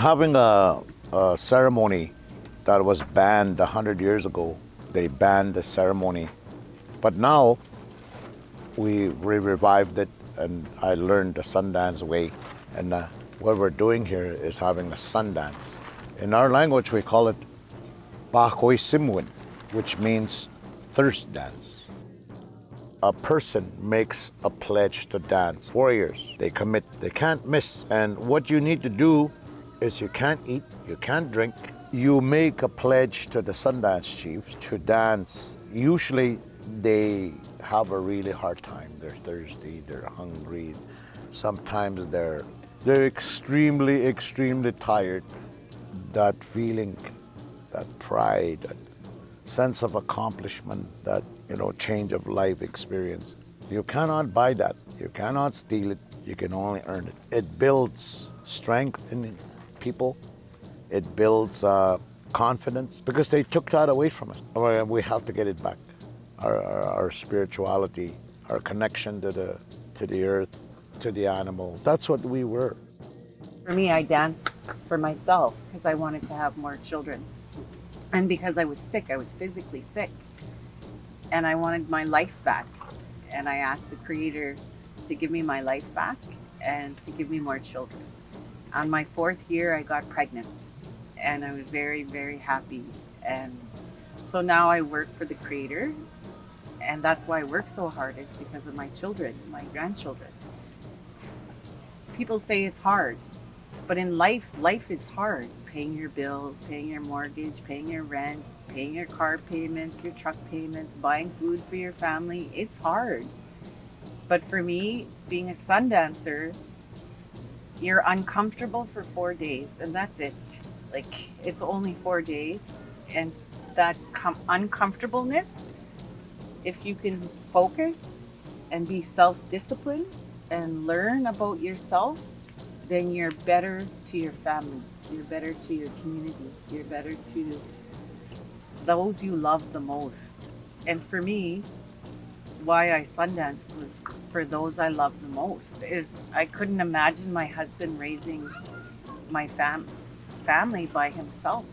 having a ceremony that was banned 100 years ago. They banned the ceremony. But now we revived it, and I learned the Sundance way. And what we're doing here is having a Sundance. In our language, we call it Bakoy Simwin, which means thirst dance. A person makes a pledge to dance. Warriors, they commit, they can't miss. And what you need to do is you can't eat, you can't drink. You make a pledge to the Sundance chiefs to dance. Usually they have a really hard time. They're thirsty, they're hungry. Sometimes they're extremely, extremely tired. That feeling, that pride, that sense of accomplishment, that change of life experience. You cannot buy that. You cannot steal it. You can only earn it. It builds strength in people. It builds confidence, because they took that away from us. We have to get it back. Our spirituality, our connection to the earth, to the animal. That's what we were. For me, I danced for myself because I wanted to have more children. And because I was sick, I was physically sick. And I wanted my life back. And I asked the Creator to give me my life back and to give me more children. On my 4th year, I got pregnant. And I was very, very happy. And so now I work for the Creator. And that's why I work so hard, is because of my children, my grandchildren. People say it's hard. But in life is hard. Paying your bills, paying your mortgage, paying your rent, paying your car payments, your truck payments, buying food for your family. It's hard. But for me, being a sun dancer, you're uncomfortable for 4 days, and that's it. Like, it's only 4 days. And that uncomfortableness, if you can focus and be self-disciplined and learn about yourself, then you're better to your family, you're better to your community, you're better to those you love the most. And for me, why I Sundance was for those I love the most. Is I couldn't imagine my husband raising my family by himself.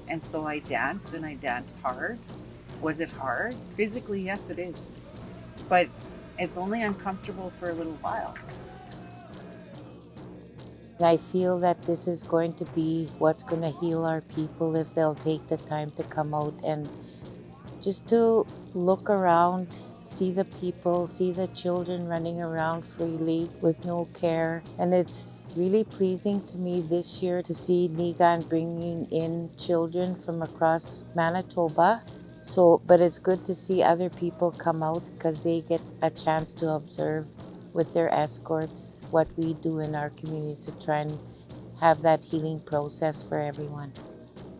And so I danced, and I danced hard. Was it hard? Physically, yes, it is. But it's only uncomfortable for a little while. I feel that this is going to be what's going to heal our people if they'll take the time to come out and just to look around, see the people, see the children running around freely with no care. And it's really pleasing to me this year to see Nikan bringing in children from across Manitoba. But it's good to see other people come out because they get a chance to observe with their escorts what we do in our community to try and have that healing process for everyone.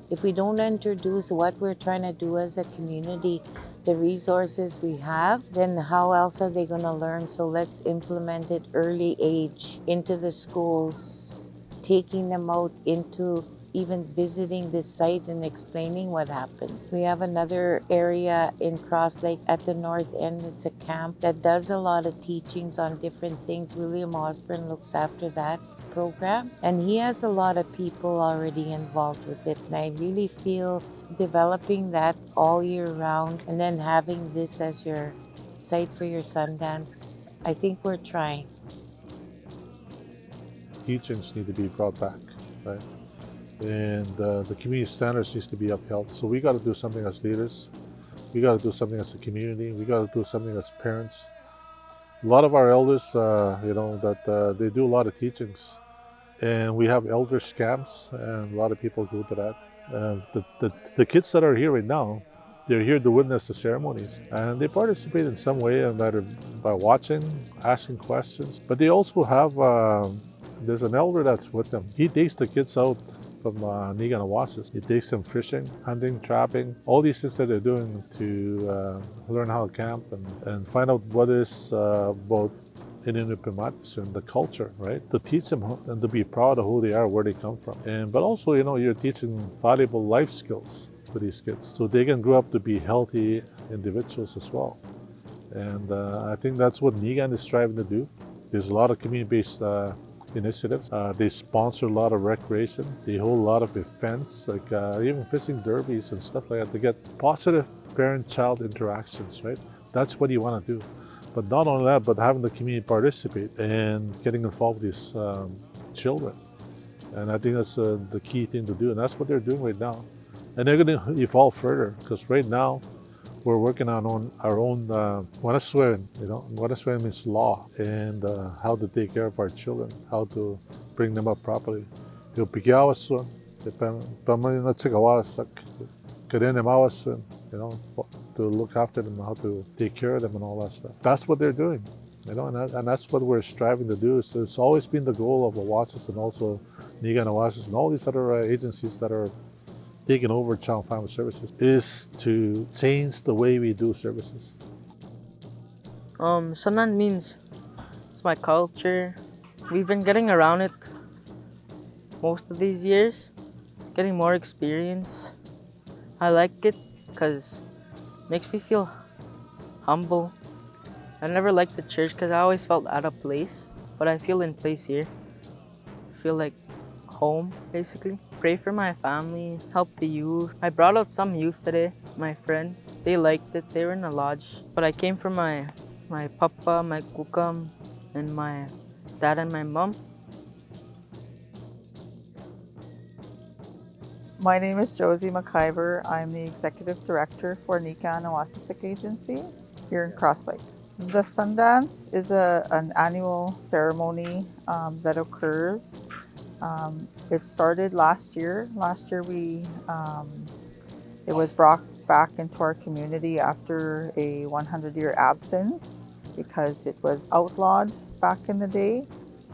If we don't introduce what we're trying to do as a community, the resources we have, then how else are they going to learn? So let's implement it early age into the schools, taking them out into even visiting this site and explaining what happens. We have another area in Cross Lake at the north end. It's a camp that does a lot of teachings on different things. William Osborne looks after that program, and he has a lot of people already involved with it. And I really feel developing that all year round and then having this as your site for your Sundance, I think we're trying. Teachings need to be brought back, right? And the community standards needs to be upheld. So we got to do something as leaders. We got to do something as a community. We got to do something as parents. A lot of our elders, they do a lot of teachings, and we have elder scams, and a lot of people go to that. The kids that are here right now, they're here to witness the ceremonies, and they participate in some way, either by watching, asking questions. But they also have there's an elder that's with them. He takes the kids out from Nikan Awasisak. He takes them fishing, hunting, trapping, all these things that they're doing to learn how to camp and find out what is about Inuit and the culture, right? To teach them and to be proud of who they are, where they come from. But also, you're teaching valuable life skills to these kids so they can grow up to be healthy individuals as well. And I think that's what Nikan is striving to do. There's a lot of community-based initiatives. They sponsor a lot of recreation. They hold a lot of events, like even fishing derbies and stuff like that, to get positive parent-child interactions, right? That's what you want to do. But not only that, but having the community participate and getting involved with these children. And I think that's the key thing to do. And that's what they're doing right now. And they're going to evolve further, because right now we're working on our own Wanaswen. Wanaswen means law, and how to take care of our children, how to bring them up properly. Pikiawaswen, Pamalinatsak Awasak, Kadenemawasun, to look after them, how to take care of them and all that stuff. That's what they're doing. And that's what we're striving to do. So it's always been the goal of Awasis and also Nikan Awasisak and all these other agencies that are taking over child and family services, is to change the way we do services. Sundance means it's my culture. We've been getting around it most of these years, getting more experience. I like it because it makes me feel humble. I never liked the church because I always felt out of place, but I feel in place here. I feel like home, basically. Pray for my family, help the youth. I brought out some youth today, my friends. They liked it, they were in the lodge. But I came from my papa, my kukam, and my dad and my mom. My name is Josie McIver. I'm the Executive Director for Nikan Awasisak Agency here in Cross Lake. The Sundance is an annual ceremony that occurs. It started last year. Last year it was brought back into our community after a 100-year absence because it was outlawed back in the day.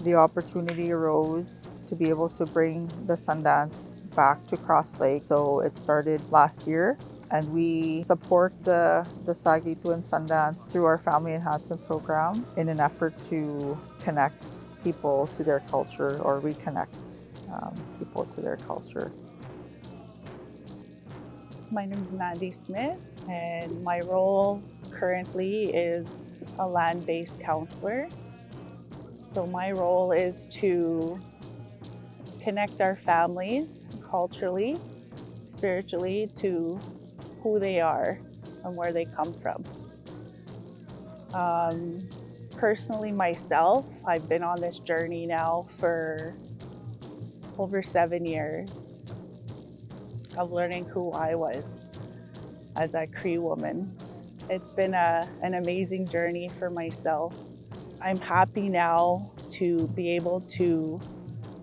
The opportunity arose to be able to bring the Sundance back to Cross Lake. So it started last year, and we support the Sagitu and Sundance through our Family Enhancement Program in an effort to connect people to their culture, or reconnect people to their culture. My name is Mandy Smith, and my role currently is a land-based counselor. So my role is to connect our families culturally, spiritually, to who they are and where they come from. Personally, myself, I've been on this journey now for over 7 years of learning who I was as a Cree woman. It's been an amazing journey for myself. I'm happy now to be able to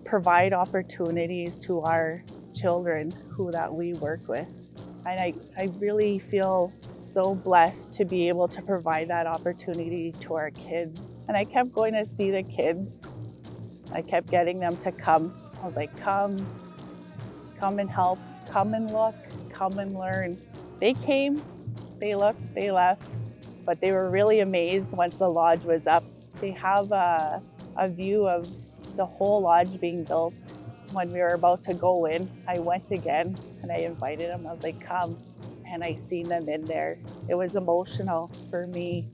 provide opportunities to our children that we work with. And I really feel so blessed to be able to provide that opportunity to our kids. And I kept going to see the kids. I kept getting them to come. I was like, come and help, come and look, come and learn. They came, they looked, they left, but they were really amazed once the lodge was up. They have a view of the whole lodge being built. When we were about to go in, I went again and I invited them. I was like, come. And I seen them in there. It was emotional for me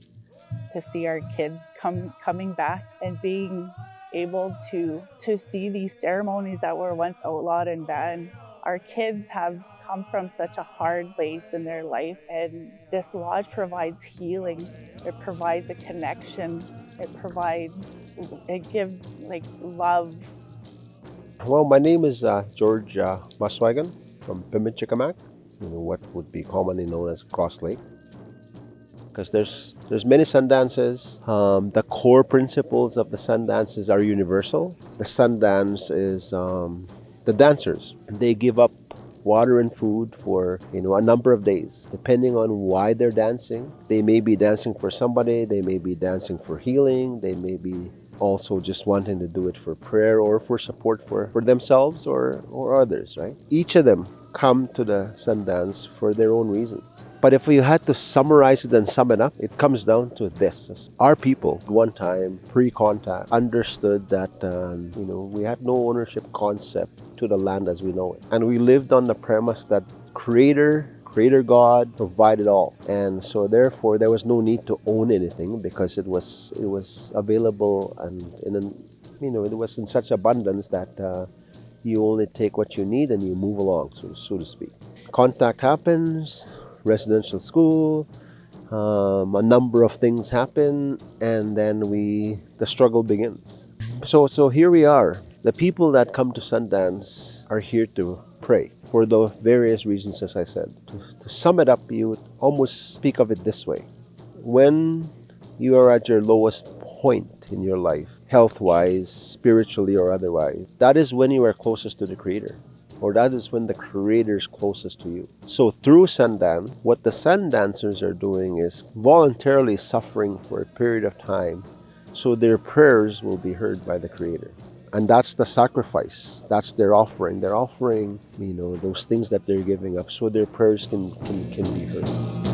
to see our kids coming back and being able to see these ceremonies that were once outlawed and banned. Our kids have come from such a hard place in their life, and this lodge provides healing. It provides a connection. It gives like love. Well, my name is George Maswagan from Pimicikamak, what would be commonly known as Cross Lake. Because there's many Sundances. The core principles of the Sundances are universal. The Sundance is the dancers. They give up water and food for a number of days, depending on why they're dancing. They may be dancing for somebody. They may be dancing for healing. They may be also just wanting to do it for prayer or for support for themselves or others, right? Each of them come to the Sundance for their own reasons. But if we had to summarize it and sum it up, it comes down to this. Our people, one time, pre-contact, understood that we had no ownership concept to the land as we know it. And we lived on the premise that Creator God provided all. And so therefore there was no need to own anything because it was available and it was in such abundance that you only take what you need and you move along, so to speak. Contact happens, residential school, a number of things happen, and then the struggle begins. So here we are. The people that come to Sundance are here to pray for the various reasons, as I said. To sum it up, you would almost speak of it this way. When you are at your lowest point in your life, health-wise, spiritually, or otherwise, that is when you are closest to the Creator, or that is when the Creator is closest to you. So through Sundance, what the Sundancers are doing is voluntarily suffering for a period of time so their prayers will be heard by the Creator. And that's the sacrifice. That's their offering. They're offering, those things that they're giving up so their prayers can be heard.